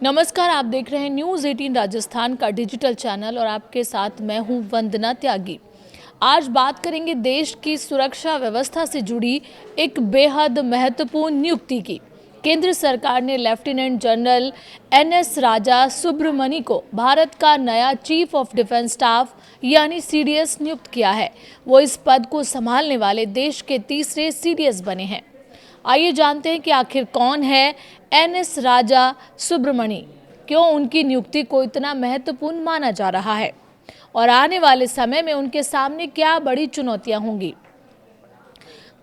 नमस्कार, आप देख रहे हैं न्यूज़ 18 राजस्थान का डिजिटल चैनल और आपके साथ मैं हूं वंदना त्यागी। आज बात करेंगे देश की सुरक्षा व्यवस्था से जुड़ी एक बेहद महत्वपूर्ण नियुक्ति की। केंद्र सरकार ने लेफ्टिनेंट जनरल एनएस राजा सुब्रमणी को भारत का नया चीफ ऑफ डिफेंस स्टाफ यानी सीडीएस नियुक्त किया है। वो इस पद को संभालने वाले देश के तीसरे सीडीएस बने हैं। आइए जानते हैं कि आखिर कौन है एनएस राजा सुब्रमणी, क्यों उनकी नियुक्ति को इतना महत्वपूर्ण माना जा रहा है और आने वाले समय में उनके सामने क्या बड़ी चुनौतियां होंगी।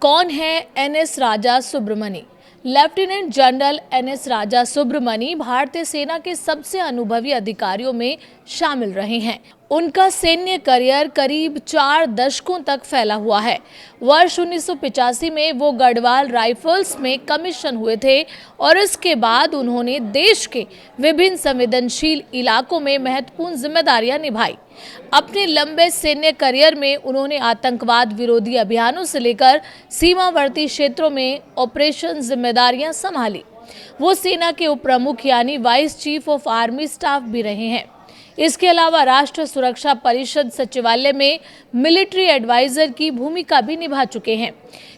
कौन है एनएस राजा सुब्रमणी? लेफ्टिनेंट जनरल एनएस राजा सुब्रमणी भारतीय सेना के सबसे अनुभवी अधिकारियों में शामिल रहे हैं। उनका सैन्य करियर करीब 4 दशकों तक फैला हुआ है। वर्ष 1985 में वो गढ़वाल राइफल्स में कमीशन हुए थे और इसके बाद उन्होंने देश के विभिन्न संवेदनशील इलाकों में महत्वपूर्ण जिम्मेदारियां निभाई। अपने लंबे सैन्य करियर में उन्होंने आतंकवाद विरोधी अभियानों से लेकर सीमावर्ती क्षेत्रों में ऑपरेशन जिम्मेदारियां संभाली। वो सेना के उप प्रमुख यानी vice chief of army staff भी रहे हैं। इसके अलावा राष्ट्रीय सुरक्षा परिषद सचिवालय में मिलिट्री एडवाइजर की भूमिका भी निभा चुके हैं।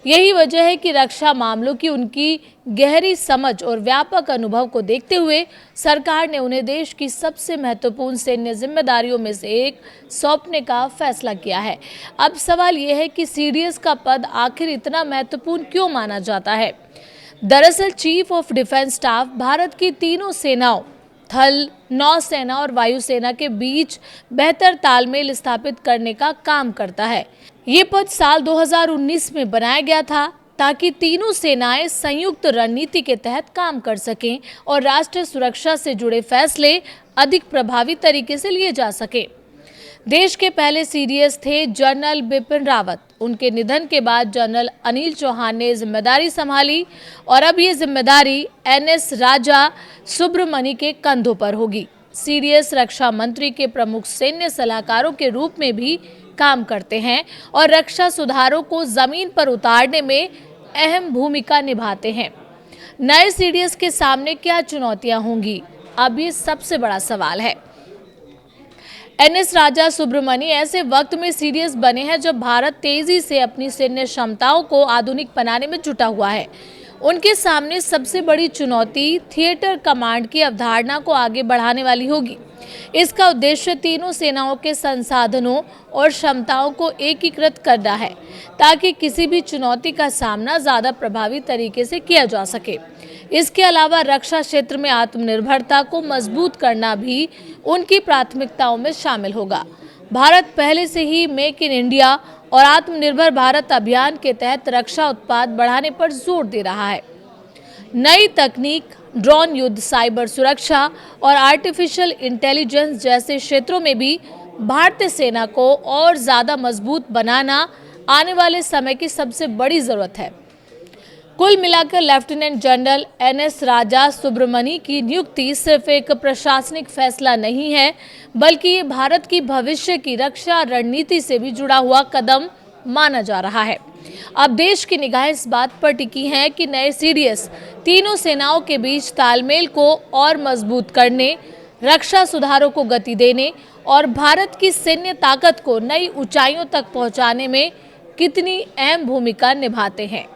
यही वजह है कि रक्षा मामलों की उनकी गहरी समझ और व्यापक अनुभव को देखते हुए सरकार ने उन्हें देश की सबसे महत्वपूर्ण सैन्य जिम्मेदारियों में से एक सौंपने का फैसला किया है। अब सवाल यह है कि सीडीएस का पद आखिर इतना महत्वपूर्ण क्यों माना जाता है। दरअसल chief of defence staff Bharat की तीनों सेनाओं थल, नौसेना और वायुसेना के बीच बेहतर तालमेल स्थापित करने का काम करता है। ये पद साल 2019 में बनाया गया था ताकि तीनों सेनाएं संयुक्त रणनीति के तहत काम कर सकें और राष्ट्रीय सुरक्षा से जुड़े फैसले अधिक प्रभावी तरीके से लिए जा सके। देश के पहले सीडीएस थे जनरल बिपिन रावत। उनके निधन के बाद जनरल अनिल चौहान ने जिम्मेदारी संभाली और अब ये जिम्मेदारी एनएस राजा सुब्रमणी के कंधों पर होगी। सीडीएस रक्षा मंत्री के प्रमुख सैन्य सलाहकारों के रूप में भी काम करते हैं और रक्षा सुधारों को जमीन पर उतारने में अहम भूमिका निभाते हैं। नए सीडीएस के सामने क्या चुनौतियां होंगी, अब ये सबसे बड़ा सवाल है। एनएस राजा सुब्रमणी ऐसे वक्त में सीडीएस बने हैं जब भारत तेजी से अपनी सैन्य क्षमताओं को आधुनिक बनाने में जुटा हुआ है। उनके सामने सबसे बड़ी चुनौती थिएटर कमांड की अवधारणा को आगे बढ़ाने वाली होगी। इसका उद्देश्य तीनों सेनाओं के संसाधनों और क्षमताओं को एकीकृत करना है ताकि किसी भी चुनौती का सामना ज्यादा प्रभावी तरीके से किया जा सके। इसके अलावा रक्षा क्षेत्र में आत्मनिर्भरता को मजबूत करना भी उनकी प्राथमिकताओं में शामिल होगा। भारत पहले से ही मेक इन इंडिया और आत्मनिर्भर भारत अभियान के तहत रक्षा उत्पाद बढ़ाने पर जोर दे रहा है। नई तकनीक, ड्रोन युद्ध, साइबर सुरक्षा और आर्टिफिशियल इंटेलिजेंस जैसे क्षेत्रों में भी भारतीय सेना को और ज्यादा मजबूत बनाना आने वाले समय की सबसे बड़ी जरूरत है। कुल मिलाकर लेफ्टिनेंट जनरल एनएस राजा सुब्रमणी की नियुक्ति सिर्फ एक प्रशासनिक फैसला नहीं है, बल्कि ये भारत की भविष्य की रक्षा रणनीति से भी जुड़ा हुआ कदम माना जा रहा है। अब देश की निगाहें इस बात पर टिकी हैं कि नए सीडीएस तीनों सेनाओं के बीच तालमेल को और मजबूत करने, रक्षा सुधारों को गति देने और भारत की सैन्य ताकत को नई ऊंचाइयों तक पहुंचाने में कितनी अहम भूमिका निभाते हैं।